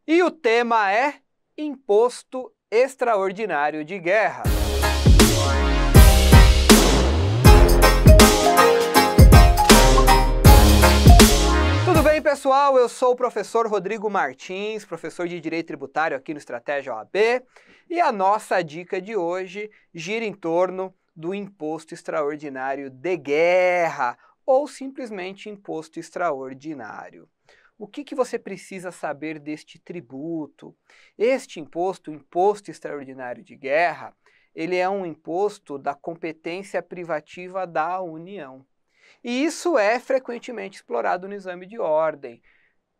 E o tema é Imposto Extraordinário de Guerra. Tudo bem, pessoal? Eu sou o professor Rodrigo Martins, professor de Direito Tributário aqui no Estratégia OAB, e a nossa dica de hoje gira em torno do Imposto Extraordinário de Guerra, ou simplesmente Imposto Extraordinário. O que você precisa saber deste tributo? Este imposto, o Imposto Extraordinário de Guerra, ele é um imposto da competência privativa da União. E isso é frequentemente explorado no exame de ordem.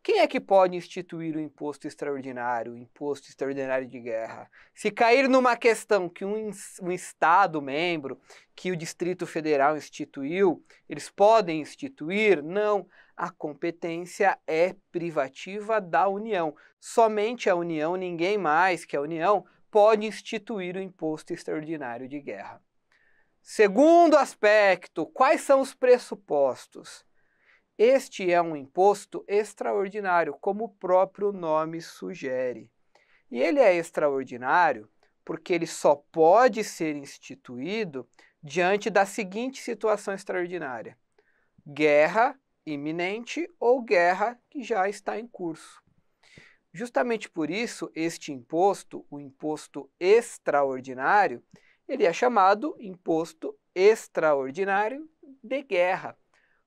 Quem é que pode instituir o imposto extraordinário, o imposto extraordinário de guerra? Se cair numa questão que um Estado membro, que o Distrito Federal instituiu, eles podem instituir? Não. A competência é privativa da União. Somente a União, ninguém mais que a União, pode instituir o imposto extraordinário de guerra. Segundo aspecto, quais são os pressupostos? Este é um imposto extraordinário, como o próprio nome sugere. E ele é extraordinário porque ele só pode ser instituído diante da seguinte situação extraordinária: guerra iminente ou guerra que já está em curso. Justamente por isso, este imposto, o imposto extraordinário, ele é chamado Imposto Extraordinário de Guerra,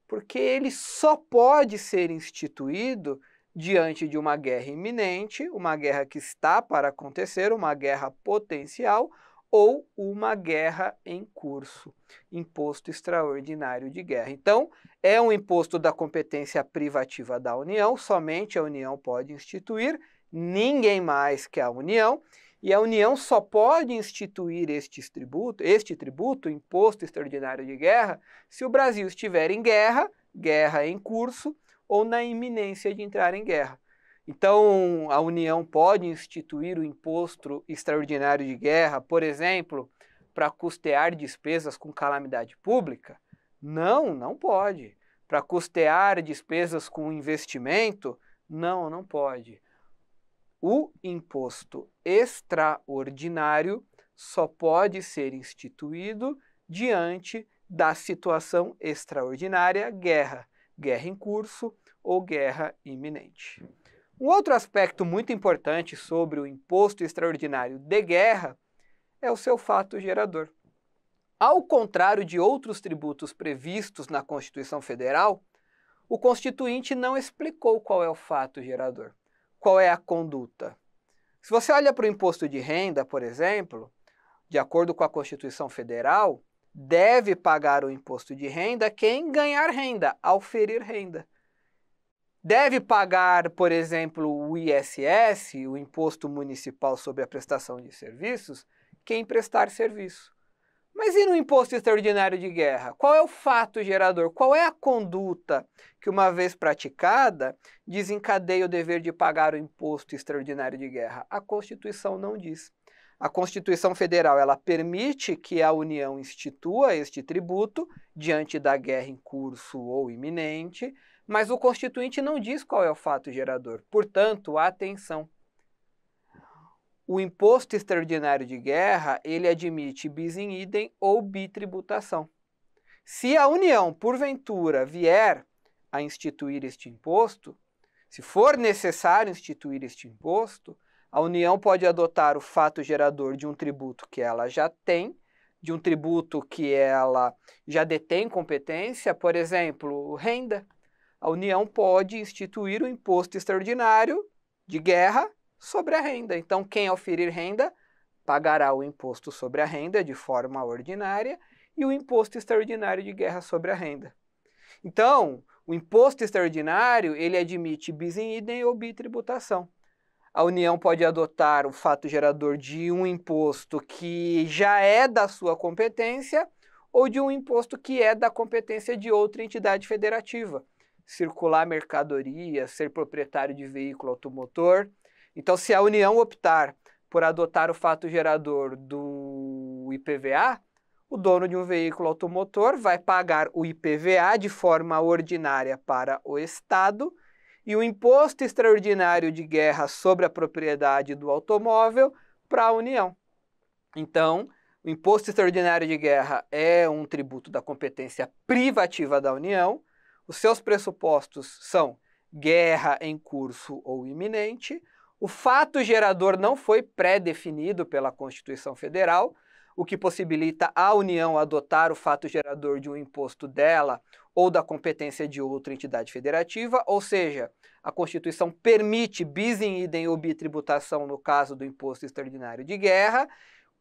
porque ele só pode ser instituído diante de uma guerra iminente, uma guerra que está para acontecer, uma guerra potencial ou uma guerra em curso. Imposto Extraordinário de Guerra. Então, é um imposto da competência privativa da União, somente a União pode instituir, ninguém mais que a União, e a União só pode instituir este tributo, Imposto Extraordinário de Guerra, se o Brasil estiver em guerra, guerra em curso, ou na iminência de entrar em guerra. Então, a União pode instituir o Imposto Extraordinário de Guerra, por exemplo, para custear despesas com calamidade pública? Não, não pode. Para custear despesas com investimento? Não, não pode. O imposto extraordinário só pode ser instituído diante da situação extraordinária, guerra em curso ou guerra iminente. Um outro aspecto muito importante sobre o imposto extraordinário de guerra é o seu fato gerador. Ao contrário de outros tributos previstos na Constituição Federal, o Constituinte não explicou qual é o fato gerador. Qual é a conduta? Se você olha para o imposto de renda, por exemplo, de acordo com a Constituição Federal, deve pagar o imposto de renda quem ganhar renda, auferir renda. Deve pagar, por exemplo, o ISS, o Imposto Municipal sobre a Prestação de Serviços, quem prestar serviço. Mas e no imposto extraordinário de guerra? Qual é o fato gerador? Qual é a conduta que, uma vez praticada, desencadeia o dever de pagar o imposto extraordinário de guerra? A Constituição não diz. A Constituição Federal, ela permite que a União institua este tributo diante da guerra em curso ou iminente, mas o Constituinte não diz qual é o fato gerador. Portanto, atenção. O imposto extraordinário de guerra, ele admite bis in idem ou bitributação. Se a União, porventura, vier a instituir este imposto, se for necessário instituir este imposto, a União pode adotar o fato gerador de um tributo que ela já tem, de um tributo que ela já detém competência, por exemplo, renda. A União pode instituir o imposto extraordinário de guerra sobre a renda. Então, quem auferir renda pagará o imposto sobre a renda de forma ordinária e o imposto extraordinário de guerra sobre a renda. Então, o imposto extraordinário, ele admite bis in idem ou bitributação. A União pode adotar o fato gerador de um imposto que já é da sua competência ou de um imposto que é da competência de outra entidade federativa. Circular mercadoria, ser proprietário de veículo automotor. Então, se a União optar por adotar o fato gerador do IPVA, o dono de um veículo automotor vai pagar o IPVA de forma ordinária para o Estado e o imposto extraordinário de guerra sobre a propriedade do automóvel para a União. Então, o imposto extraordinário de guerra é um tributo da competência privativa da União. Os seus pressupostos são guerra em curso ou iminente. O fato gerador não foi pré-definido pela Constituição Federal, o que possibilita a União adotar o fato gerador de um imposto dela ou da competência de outra entidade federativa, ou seja, a Constituição permite bis in idem ou bitributação no caso do imposto extraordinário de guerra.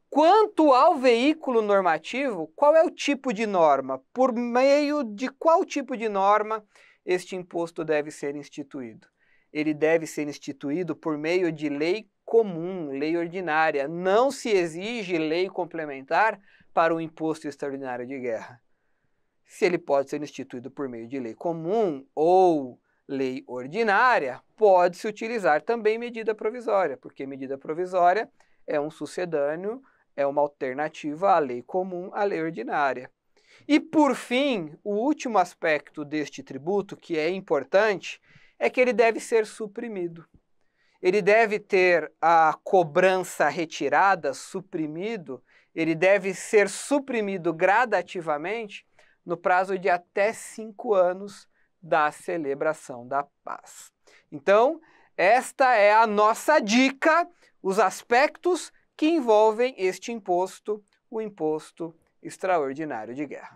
Quanto ao veículo normativo, qual é o tipo de norma? Por meio de qual tipo de norma este imposto deve ser instituído? Ele deve ser instituído por meio de lei comum, lei ordinária. Não se exige lei complementar para o imposto extraordinário de guerra. Se ele pode ser instituído por meio de lei comum ou lei ordinária, pode-se utilizar também medida provisória, porque medida provisória é um sucedâneo, é uma alternativa à lei comum, à lei ordinária. E, por fim, o último aspecto deste tributo, que é importante, é que ele deve ser suprimido. Ele deve ter a cobrança retirada, suprimido, ele deve ser suprimido gradativamente no prazo de até 5 anos da celebração da paz. Então, esta é a nossa dica, os aspectos que envolvem este imposto, o imposto extraordinário de guerra.